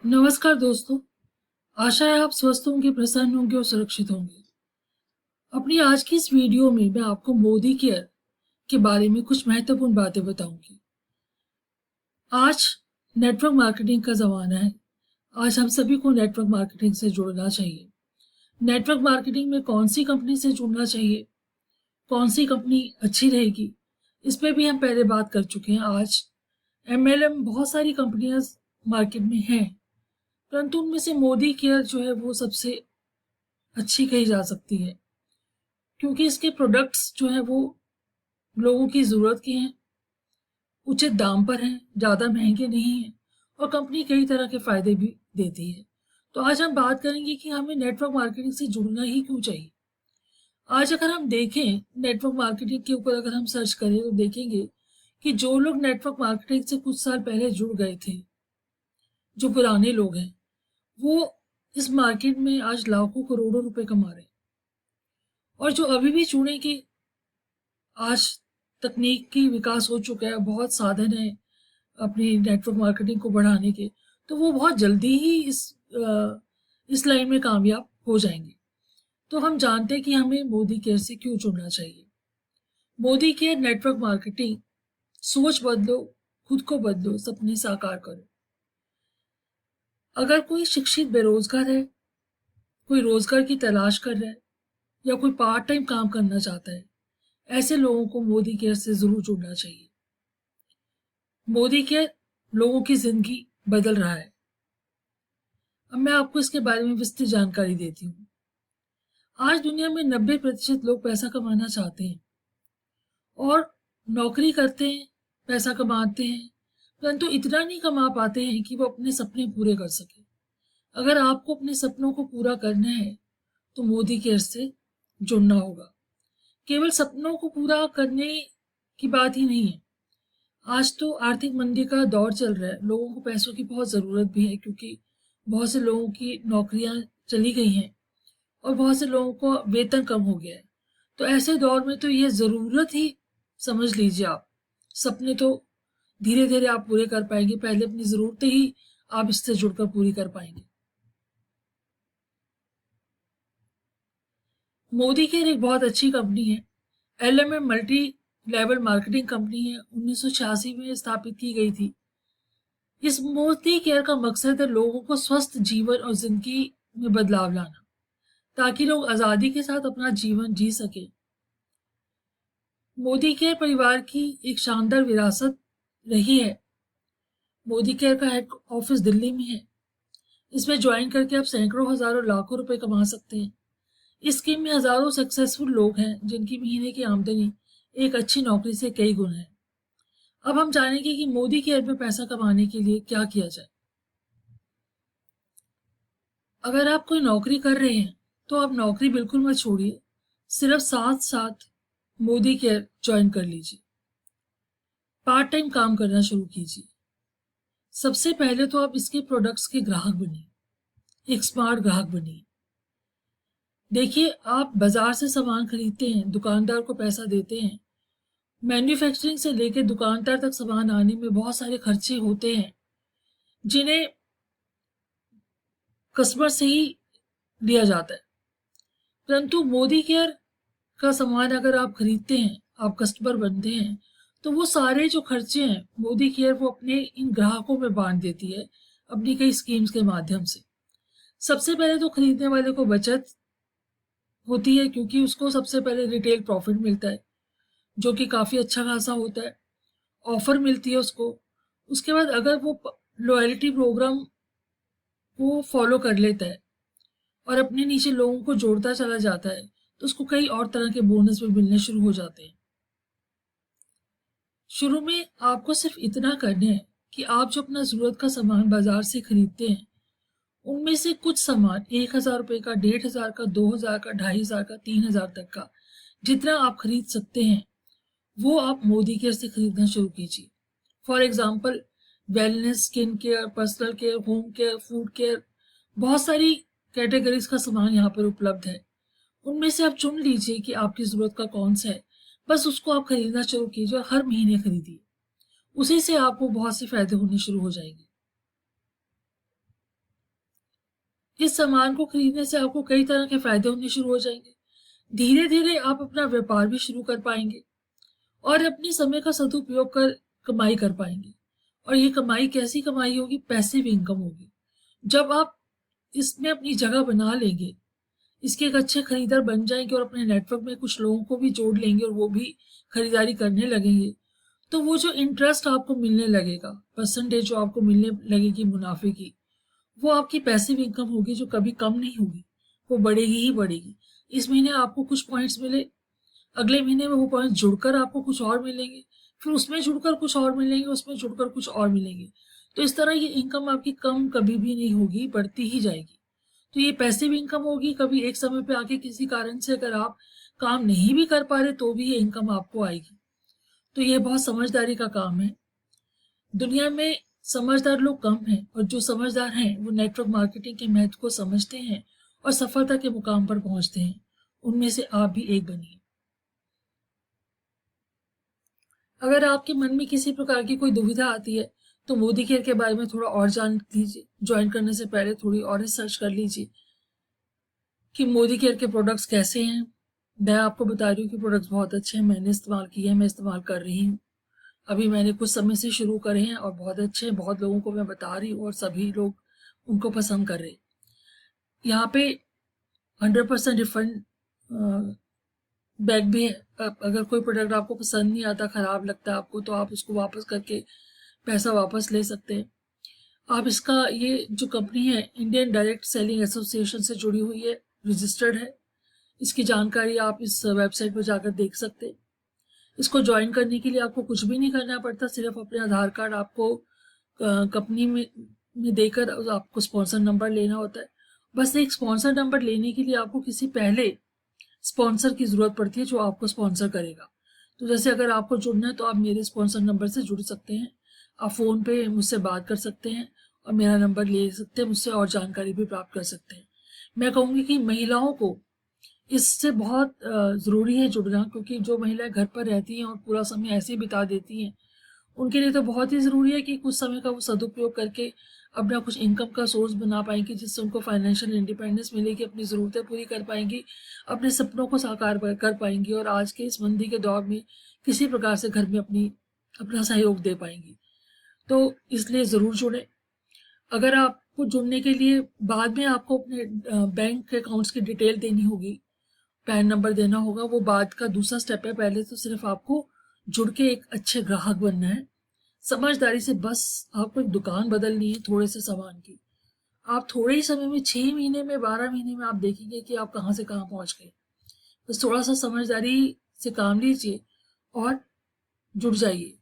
नमस्कार दोस्तों। आशा है आप स्वस्थ होंगे, प्रसन्न होंगे और सुरक्षित होंगे। अपनी आज की इस वीडियो में मैं आपको मोदी केयर के बारे में कुछ महत्वपूर्ण बातें बताऊंगी। आज नेटवर्क मार्केटिंग का ज़माना है। आज हम सभी को नेटवर्क मार्केटिंग से जुड़ना चाहिए। नेटवर्क मार्केटिंग में कौन सी कंपनी से जुड़ना चाहिए, कौन सी कंपनी अच्छी रहेगी, इस पर भी हम पहले बात कर चुके हैं। आज एमएलएम बहुत सारी कंपनियां मार्केट में हैं, परंतु उनमें से मोदी केयर जो है वो सबसे अच्छी कही जा सकती है, क्योंकि इसके प्रोडक्ट्स जो है वो लोगों की ज़रूरत के हैं, उचित दाम पर हैं, ज़्यादा महंगे नहीं हैं और कंपनी कई तरह के फ़ायदे भी देती है। तो आज हम बात करेंगे कि हमें नेटवर्क मार्केटिंग से जुड़ना ही क्यों चाहिए। आज अगर हम देखें नेटवर्क मार्केटिंग के ऊपर, अगर हम सर्च करें तो देखेंगे कि जो लोग नेटवर्क मार्केटिंग से कुछ साल पहले जुड़ गए थे, जो पुराने लोग हैं, वो इस मार्केट में आज लाखों करोड़ों रुपए कमा रहे हैं। और जो अभी भी जुड़े कि आज तकनीक की विकास हो चुका है, बहुत साधन है अपनी नेटवर्क मार्केटिंग को बढ़ाने के, तो वो बहुत जल्दी ही इस लाइन में कामयाब हो जाएंगे। तो हम जानते हैं कि हमें मोदी केयर से क्यों जुड़ना चाहिए। मोदी केयर नेटवर्क मार्केटिंग, सोच बदलो, खुद को बदलो, सपने साकार करो। अगर कोई शिक्षित बेरोजगार है, कोई रोजगार की तलाश कर रहा है या कोई पार्ट टाइम काम करना चाहता है, ऐसे लोगों को मोदी केयर से जरूर जुड़ना चाहिए। मोदी केयर लोगों की जिंदगी बदल रहा है। अब मैं आपको इसके बारे में विस्तृत जानकारी देती हूँ। आज दुनिया में 90% लोग पैसा कमाना चाहते हैं और नौकरी करते हैं, पैसा कमाते हैं, परंतु इतना नहीं कमा पाते हैं कि वो अपने सपने पूरे कर सके। अगर आपको अपने सपनों को पूरा करना है तो मोदी केयर से जुड़ना होगा। केवल सपनों को पूरा करने की बात ही नहीं है। आज तो आर्थिक मंदी का दौर चल रहा है, लोगों को पैसों की बहुत ज़रूरत भी है, क्योंकि बहुत से लोगों की नौकरियां चली गई हैं और बहुत से लोगों को वेतन कम हो गया है। तो ऐसे दौर में तो ये ज़रूरत ही समझ लीजिए आप। सपने तो धीरे धीरे आप पूरे कर पाएंगे, पहले अपनी ज़रूरतें ही आप इससे जुड़कर पूरी कर पाएंगे। मोदी केयर एक बहुत अच्छी कंपनी है। LMM multi level marketing company है, 1986 में स्थापित की गई थी। इस मोदी केयर का मकसद है लोगों को स्वस्थ जीवन और जिंदगी में बदलाव लाना, ताकि लोग आज़ादी के साथ अपना जीवन जी सके। मोदी केयर परिवार की एक शानदार विरासत रही है। मोदी केयर का हेड ऑफिस दिल्ली में है। इसमें ज्वाइन करके आप सैकड़ों, हजारों, लाखों रुपए कमा सकते हैं। इस स्कीम में हजारों सक्सेसफुल लोग हैं जिनकी महीने की आमदनी एक अच्छी नौकरी से कई गुना है। अब हम जानेंगे कि मोदी केयर में पैसा कमाने के लिए क्या किया जाए। अगर आप कोई नौकरी कर रहे हैं तो आप नौकरी बिल्कुल मत छोड़िए, सिर्फ साथ साथ मोदी केयर ज्वाइन कर लीजिए। पार्ट टाइम काम करना शुरू कीजिए। सबसे पहले तो आप इसके प्रोडक्ट्स के ग्राहक बनिए, एक स्मार्ट ग्राहक बनिए। देखिए, आप बाजार से सामान खरीदते हैं, दुकानदार को पैसा देते हैं, मैन्युफैक्चरिंग से लेकर दुकानदार तक सामान आने में बहुत सारे खर्चे होते हैं जिन्हें कस्टमर से ही लिया जाता है। परंतु मोदी केयर का सामान अगर आप खरीदते हैं, आप कस्टमर बनते हैं, तो वो सारे जो खर्चे हैं मोदी केयर वो अपने इन ग्राहकों में बांट देती है अपनी कई स्कीम्स के माध्यम से। सबसे पहले तो खरीदने वाले को बचत होती है, क्योंकि उसको सबसे पहले रिटेल प्रॉफिट मिलता है जो कि काफ़ी अच्छा खासा होता है। ऑफर मिलती है उसको। उसके बाद अगर वो लॉयल्टी प्रोग्राम को फॉलो कर लेता है और अपने नीचे लोगों को जोड़ता चला जाता है, तो उसको कई और तरह के बोनस भी मिलने शुरू हो जाते हैं। शुरू में आपको सिर्फ इतना करना है कि आप जो अपना ज़रूरत का सामान बाजार से खरीदते हैं, उनमें से कुछ सामान 1,000 रुपये का, 1,500 का, 2,000 का, 2,500 का, 3,000 तक का, जितना आप खरीद सकते हैं वो आप मोदी केयर से खरीदना शुरू कीजिए। For example, wellness, skin care, personal care, home care, food care, बहुत सारी कैटेगरीज का सामान यहाँ पर उपलब्ध है। उनमें से आप चुन लीजिए कि आपकी ज़रूरत का कौन सा है, बस उसको आप खरीदना शुरू कीजिए और हर महीने खरीदिए। उसी से आपको बहुत से फायदे होने शुरू हो जाएंगे। इस सामान को खरीदने से आपको कई तरह के फायदे होने शुरू हो जाएंगे। धीरे धीरे आप अपना व्यापार भी शुरू कर पाएंगे और अपने समय का सदुपयोग कर कमाई कर पाएंगे। और ये कमाई कैसी कमाई होगी? पैसिव इनकम होगी। जब आप इसमें अपनी जगह बना लेंगे, इसके एक अच्छे खरीदार बन जाएंगे और अपने नेटवर्क में कुछ लोगों को भी जोड़ लेंगे और वो भी खरीदारी करने लगेंगे, तो वो जो इंटरेस्ट आपको मिलने लगेगा, परसेंटेज जो आपको मिलने लगेगी मुनाफे की, वो आपकी पैसिव इनकम होगी जो कभी कम नहीं होगी, वो बढ़ेगी ही बढ़ेगी। इस महीने आपको कुछ पॉइंट्स मिले, अगले महीने में वो पॉइंट्स जुड़कर आपको कुछ और मिलेंगे, फिर उसमें जुड़कर कुछ और मिलेंगे, उसमें जुड़कर कुछ और मिलेंगे। तो इस तरह ये इनकम आपकी कम कभी भी नहीं होगी, बढ़ती ही जाएगी। तो ये पैसिव इनकम होगी। कभी एक समय पे आके किसी कारण से अगर आप काम नहीं भी कर पा रहे तो भी ये इनकम आपको आएगी। तो ये बहुत समझदारी का काम है। दुनिया में समझदार लोग कम हैं और जो समझदार हैं वो नेटवर्क मार्केटिंग के महत्व को समझते हैं और सफलता के मुकाम पर पहुंचते हैं। उनमें से आप भी एक बनिए। अगर आपके मन में किसी प्रकार की कोई दुविधा आती है तो मोदी केयर के बारे में थोड़ा और जान लीजिए। ज्वाइन करने से पहले थोड़ी और रिसर्च कर लीजिए कि मोदी केयर के प्रोडक्ट्स कैसे हैं। मैं आपको बता रही हूँ कि प्रोडक्ट्स बहुत अच्छे हैं, मैंने इस्तेमाल किए हैं, मैं इस्तेमाल कर रही हूँ। अभी मैंने कुछ समय से शुरू करे हैं और बहुत अच्छे हैं। बहुत लोगों को मैं बता रही हूँ और सभी लोग उनको पसंद कर रहे हैं। यहाँ पे 100% रिफंड बैक भी है। अगर कोई प्रोडक्ट आपको पसंद नहीं आता, खराब लगता है आपको, तो आप उसको वापस करके पैसा वापस ले सकते हैं। आप इसका, ये जो कंपनी है इंडियन डायरेक्ट सेलिंग एसोसिएशन से जुड़ी हुई है, रजिस्टर्ड है। इसकी जानकारी आप इस वेबसाइट पर जाकर देख सकते हैं। इसको ज्वाइन करने के लिए आपको कुछ भी नहीं करना पड़ता, सिर्फ अपने आधार कार्ड आपको कंपनी में देकर आपको स्पॉन्सर नंबर लेना होता है। बस एक स्पॉन्सर नंबर लेने के लिए आपको किसी पहले स्पॉन्सर की ज़रूरत पड़ती है जो आपको स्पॉन्सर करेगा। तो जैसे अगर आपको जुड़ना है तो आप मेरे स्पॉन्सर नंबर से जुड़ सकते हैं। आप फ़ोन पे मुझसे बात कर सकते हैं और मेरा नंबर ले सकते हैं, मुझसे और जानकारी भी प्राप्त कर सकते हैं। मैं कहूँगी कि महिलाओं को इससे बहुत ज़रूरी है जुड़ना, क्योंकि जो महिलाएं घर पर रहती हैं और पूरा समय ऐसे ही बिता देती हैं, उनके लिए तो बहुत ही ज़रूरी है कि कुछ समय का वो सदुपयोग करके अपना कुछ इनकम का सोर्स बना पाएंगी, जिससे उनको फाइनेंशियल इंडिपेंडेंस मिलेगी, अपनी ज़रूरतें पूरी कर पाएंगी, अपने सपनों को साकार कर पाएंगी और आज के इस मंदी के दौर में किसी प्रकार से घर में अपना सहयोग दे पाएंगी। तो इसलिए ज़रूर जुड़ें। अगर आपको जुड़ने के लिए बाद में आपको अपने बैंक अकाउंट्स की डिटेल देनी होगी, पैन नंबर देना होगा, वो बाद का दूसरा स्टेप है। पहले तो सिर्फ आपको जुड़ के एक अच्छे ग्राहक बनना है। समझदारी से बस आपको एक दुकान बदलनी है थोड़े से सामान की। आप थोड़े ही समय में, 6 महीने में, 12 महीने में आप देखेंगे कि आप कहाँ से कहाँ पहुँच गए। बस थोड़ा सा समझदारी से काम लीजिए और जुड़ जाइए।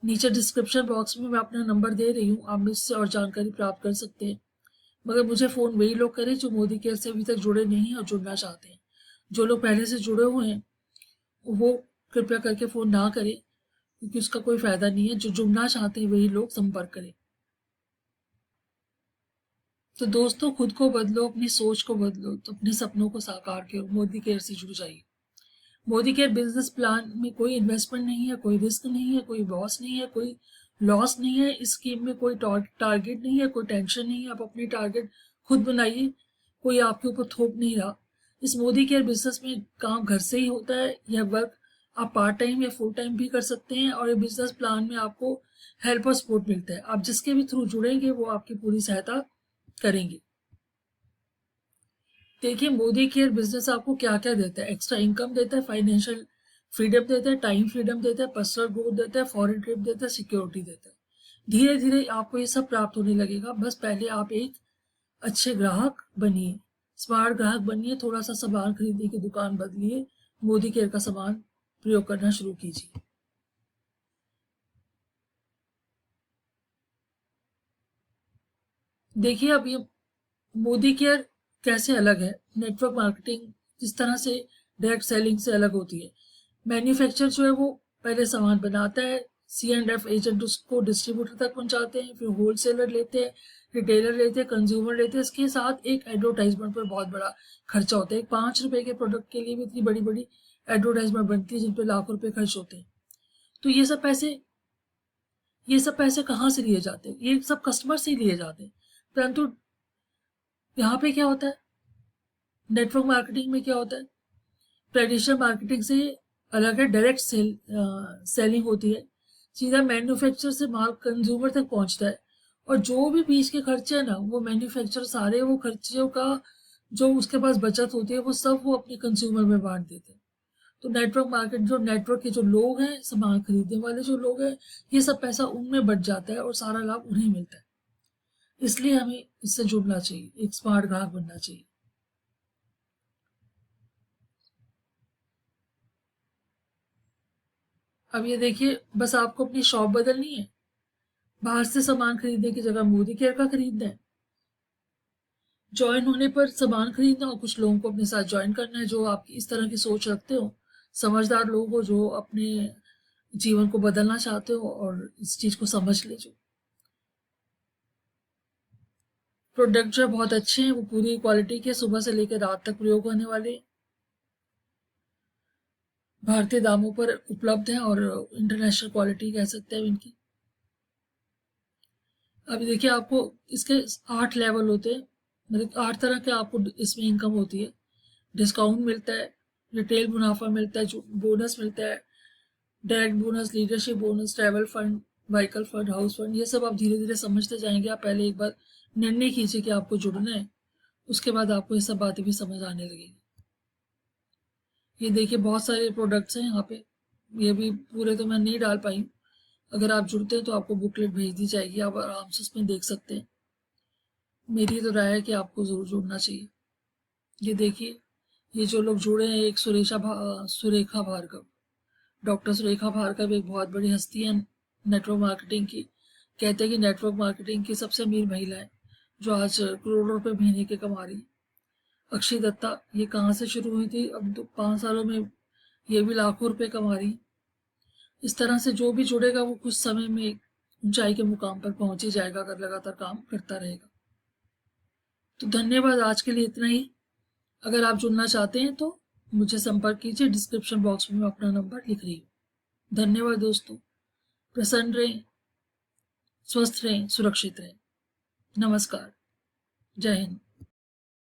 नीचे डिस्क्रिप्शन बॉक्स में मैं अपना नंबर दे रही हूँ, आप मुझसे और जानकारी प्राप्त कर सकते हैं। मगर मुझे फ़ोन वही लोग करें जो मोदी केयर से अभी तक जुड़े नहीं हैं और जुड़ना चाहते हैं। जो लोग पहले से जुड़े हुए हैं वो कृपया करके फ़ोन ना करें, क्योंकि उसका कोई फ़ायदा नहीं है। जो जुड़ना चाहते हैं वही लोग संपर्क करें। तो दोस्तों, खुद को बदलो, अपनी सोच को बदलो, तो अपने सपनों को साकार करो। मोदी केयर से जुड़ जाइए। मोदी केयर बिजनेस प्लान में कोई इन्वेस्टमेंट नहीं है, कोई रिस्क नहीं है, कोई बॉस नहीं है, कोई लॉस नहीं है। इस स्कीम में कोई टारगेट नहीं है, कोई टेंशन नहीं है। आप अपने टारगेट खुद बनाइए, कोई आपके ऊपर थोप नहीं रहा। इस मोदी केयर बिजनेस में काम घर से ही होता है। यह वर्क आप पार्ट टाइम या फुल टाइम भी कर सकते हैं और ये बिजनेस प्लान में आपको हेल्प और सपोर्ट मिलता है। आप जिसके भी थ्रू जुड़ेंगे वो आपकी पूरी सहायता करेंगे। देखिए, मोदी केयर बिजनेस आपको क्या क्या देता है। एक्स्ट्रा इनकम देता है, फाइनेंशियल फ्रीडम देता है, टाइम फ्रीडम देता है, पर्सनल ग्रोथ देता है, फॉरेन ट्रिप देता है, सिक्योरिटी देता है। धीरे धीरे आपको ये सब प्राप्त होने लगेगा। बस पहले आप एक अच्छे ग्राहक बनिए, स्मार्ट ग्राहक बनिए, थोड़ा सा सामान खरीदने की दुकान बदलिए, मोदी केयर का सामान प्रयोग करना शुरू कीजिए। देखिए, अब ये मोदी केयर कैसे अलग है। नेटवर्क मार्केटिंग जिस तरह से डायरेक्ट सेलिंग से अलग होती है, मैन्युफैक्चर जो है वो पहले सामान बनाता है, C&F एजेंट उसको डिस्ट्रीब्यूटर तक पहुंचाते हैं, फिर होलसेलर लेते हैं, रिटेलर लेते हैं, कंज्यूमर लेते हैं। इसके साथ एक एडवर्टाइजमेंट पर बहुत बड़ा खर्चा होता है। एक 5 रुपए के प्रोडक्ट के लिए भी इतनी बड़ी बड़ी एडवर्टाइजमेंट बनती है जिन पर लाखों रुपए खर्च होते हैं। तो ये सब पैसे कहाँ से लिए जाते हैं? ये सब कस्टमर से ही लिए जाते हैं। परंतु यहाँ पे क्या होता है, नेटवर्क मार्केटिंग में क्या होता है, ट्रेडिशनल मार्केटिंग से अलग है, डायरेक्ट सेलिंग होती है, सीधा मैन्युफैक्चरर से माल कंज्यूमर तक पहुंचता है, और जो भी बीच के खर्चे हैं ना, वो मैन्युफैक्चरर सारे वो खर्चों का जो उसके पास बचत होती है वो सब वो अपने कंज्यूमर में बांट देते हैं। तो नेटवर्क मार्केट, जो नेटवर्क के जो लोग हैं, सामान खरीदने वाले जो लोग हैं, ये सब पैसा उनमें बच जाता है और सारा लाभ उन्हें मिलता है। इसलिए हमें इससे जुड़ना चाहिए, एक स्मार्ट ग्राहक बनना चाहिए। अब ये देखिए, बस आपको अपनी शॉप बदलनी है, बाहर से सामान खरीदने की जगह मोदी केयर का खरीदना है, ज्वाइन होने पर सामान खरीदना, और कुछ लोगों को अपने साथ ज्वाइन करना है जो आपकी इस तरह की सोच रखते हो, समझदार लोग हो जो अपने जीवन को बदलना चाहते हो और इस चीज को समझ ले, जो प्रोडक्ट जो है बहुत अच्छे हैं, वो पूरी क्वालिटी के, सुबह से लेकर रात तक प्रयोग होने वाले, भारतीय दामों पर उपलब्ध हैं और इंटरनेशनल क्वालिटी कह सकते हैं इनकी। अभी देखिए, आपको इसके 8 लेवल होते हैं, मतलब 8 तरह के आपको इसमें इनकम होती है। डिस्काउंट मिलता है, रिटेल मुनाफा मिलता है, जो बोनस मिलता है, direct bonus, leadership bonus, travel fund, vehicle fund, house fund, ये सब आप धीरे धीरे समझते जाएंगे। आप पहले एक बार निर्णय कीजिए कि आपको जुड़ना है, उसके बाद आपको ये सब बातें भी समझ आने लगेगी। ये देखिए, बहुत सारे प्रोडक्ट्स हैं यहाँ पे, ये भी पूरे तो मैं नहीं डाल पाई हूँ। अगर आप जुड़ते हैं तो आपको बुकलेट भेज दी जाएगी, आप आराम से उसमें देख सकते हैं। मेरी तो राय है कि आपको जरूर जुड़ना चाहिए। ये देखिए, ये जो लोग जुड़े हैं, एक सुरेखा भार्गव, डॉक्टर सुरेखा भार्गव एक बहुत बड़ी हस्ती है नेटवर्क मार्केटिंग की। कहते हैं कि नेटवर्क मार्केटिंग की सबसे अमीर महिला है, जो आज करोड़ों रुपए महीने के कमा रही है। अक्षय दत्ता, ये कहाँ से शुरू हुई थी, अब तो 5 सालों में ये भी लाखों रुपए कमा रही। इस तरह से जो भी जुड़ेगा वो कुछ समय में ऊंचाई के मुकाम पर पहुंच ही जाएगा, अगर लगातार काम करता रहेगा। तो धन्यवाद, आज के लिए इतना ही। अगर आप जुड़ना चाहते हैं तो मुझे संपर्क कीजिए, डिस्क्रिप्शन बॉक्स में मैं अपना नंबर लिख रही हूँ। धन्यवाद दोस्तों, प्रसन्न रहें, स्वस्थ रहें, सुरक्षित रहें। नमस्कार, जय हिंद।